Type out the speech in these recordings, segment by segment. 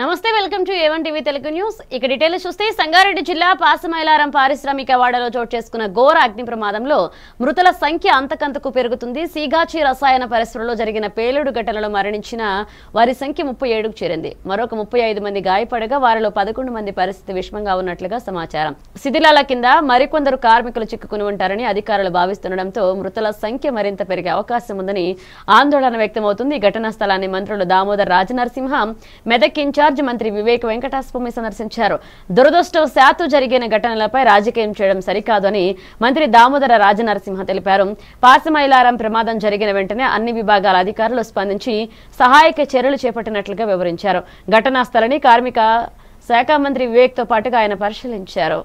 నమస్తే welcome to A1 TV Telugu news. ఇక details చూస్తే సంగారెడ్డి జిల్లా పాసమైలారం పారిశ్రామిక వాడలో చోటు చేసుకున్న ఘోర అగ్ని ప్రమాదంలో మృతుల సంఖ్య అంతకంతకు పెరుగుతుంది. సీగాచి రసాయన పరిశ్రమలో జరిగిన పేలుడు ఘటనలో మరణించిన వారి సంఖ్య 37కు చేరింది. మరొక 35 మంది గాయపడగా వారిలో 11 మంది పరిస్థితి విషమంగా ఉన్నట్లుగా సమాచారం. శిథిలాల కింద మరికొందరు కార్మికులు చిక్కుకుని ఉంటారని అధికారులు భావిస్తుండటంతో మృతుల సంఖ్య మరింత పెరిగే అవకాశం ఉందని ఆందోళన వ్యక్తమవుతుంది. ఘటనా స్థలాన్ని మంత్రులు దామోదర్ రాజనరసింహ, మెదక్ ఇన్ఛార్జ్ మంత్రి వివేక్ వెంకటస్వామి సందర్శించారు. దురదృష్టవశాత్తు జరిగిన ఘటనలపై రాజకీయం చేయడం సరికాదు అని మంత్రి దామోదర రాజనరసింహ తెలిపారు. పాసమైలారం ప్రమాదం జరిగిన వెంటనే అన్ని విభాగాల అధికారులు స్పందించి సహాయక చర్యలు చేపట్టినట్లుగా వివరించారు. ఘటనా స్థలాన్ని కార్మిక శాఖ మంత్రి వివేక్ తో పాటుగా ఆయన పరిశీలించారు.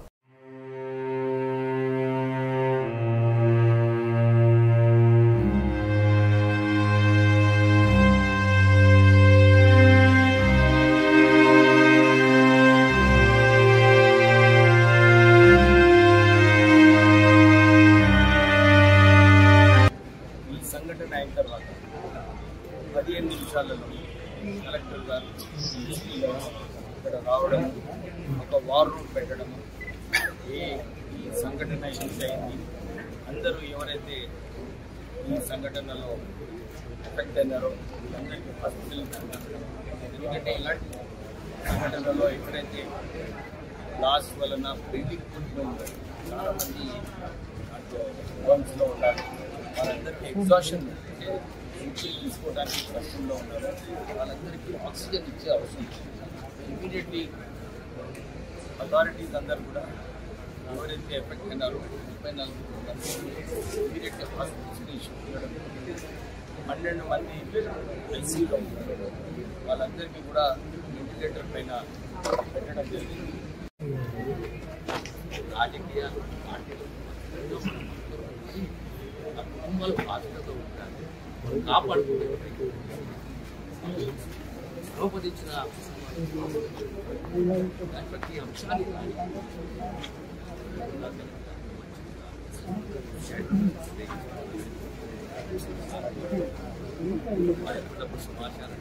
సంఘటన అయిన తర్వాత 15 నిమిషాలలో కలెక్టర్ గారు ఇక్కడ రావడం, ఒక వార్ రూమ్ పెట్టడం, ఈ సంఘటన అయింది. అందరూ ఎవరైతే ఈ సంఘటనలో ఎఫెక్ట్ అయినారో అందరికీ హాస్పిటల్, ఎందుకంటే ఇలాంటి సంఘటనలో ఎక్కడైతే లాస్ వలన బ్రీతింగ్ చాలామంది లో ఉండాలి, వాళ్ళందరికీ ఎగ్జాషన్ తీసుకోవడానికి కష్టంలో ఉన్నారు, వాళ్ళందరికీ ఆక్సిజన్ ఇచ్చే అవసరం. ఇమీడియట్లీ అథారిటీస్ అందరూ కూడా ఎవరైతే ఎఫెక్ట్ అయినారో 34 ఇమీడియట్లీ హాస్పిటల్స్ని షిఫ్ట్ చేయడం, 12 మంది ఐసీయూలో ఉన్నారు, వాళ్ళందరికీ కూడా వెంటిలేటర్ పైన పెట్టడం జరిగింది. రాజకీయాలు పార్టీలు కుటుంబాలు బాధ్యతతో ఉంటారు, కాపాడుకుంటే రూపొందించిన ప్రతి అంశాన్ని సమాచారం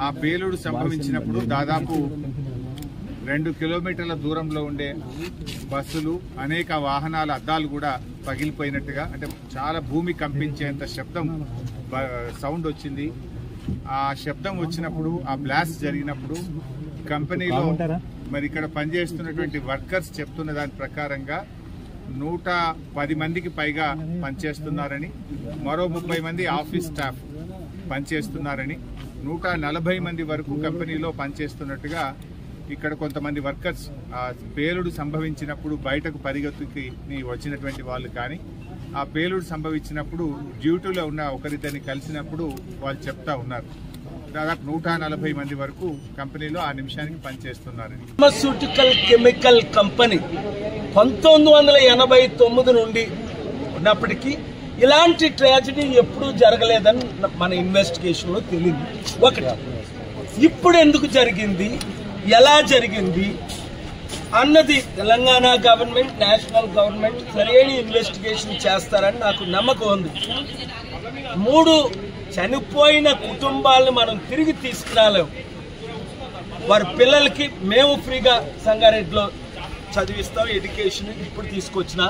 ఆ పేలుడు సంభవించినప్పుడు దాదాపు 2 కిలోమీటర్ల దూరంలో ఉండే బస్సులు, అనేక వాహనాల అద్దాలు కూడా పగిలిపోయినట్టుగా, అంటే చాలా భూమి కంపించేంత సౌండ్ వచ్చింది. ఆ శబ్దం వచ్చినప్పుడు, ఆ బ్లాస్ట్ జరిగినప్పుడు కంపెనీలో మరి ఇక్కడ పనిచేస్తున్నటువంటి వర్కర్స్ చెప్తున్న దాని ప్రకారంగా 110 మందికి పైగా పనిచేస్తున్నారని, మరో 30 మంది ఆఫీస్ స్టాఫ్ పనిచేస్తున్నారని, 140 మంది వరకు కంపెనీలో పనిచేస్తున్నట్టుగా ఇక్కడ కొంతమంది వర్కర్స్ పేలుడు సంభవించినప్పుడు బయటకు పరిగెత్తుకి వచ్చినటువంటి వాళ్ళు కానీ, ఆ పేలుడు సంభవించినప్పుడు డ్యూటీలో ఉన్న ఒకరిద్దరిని కలిసినప్పుడు వాళ్ళు చెప్తా ఉన్నారు. దాదాపు 140 మంది వరకు కంపెనీలో ఆ నిమిషానికి పనిచేస్తున్నారని. ఫార్మాస్యూటికల్ కెమికల్ కంపెనీ 1989 నుండి ఉన్నప్పటికీ ఇలాంటి ట్రాజడీ ఎప్పుడూ జరగలేదని మన ఇన్వెస్టిగేషన్లో తెలియదు. ఒకటి, ఇప్పుడు ఎందుకు జరిగింది, ఎలా జరిగింది అన్నది తెలంగాణ గవర్నమెంట్, నేషనల్ గవర్నమెంట్ సరైన ఇన్వెస్టిగేషన్ చేస్తారని నాకు నమ్మకం ఉంది. 3 చనిపోయిన కుటుంబాలను మనం తిరిగి తీసుకురాలేము. వారి పిల్లలకి మేము ఫ్రీగా సంగారెడ్డిలో చదివిస్తాం, ఎడ్యుకేషన్ ఇప్పుడు తీసుకొచ్చిన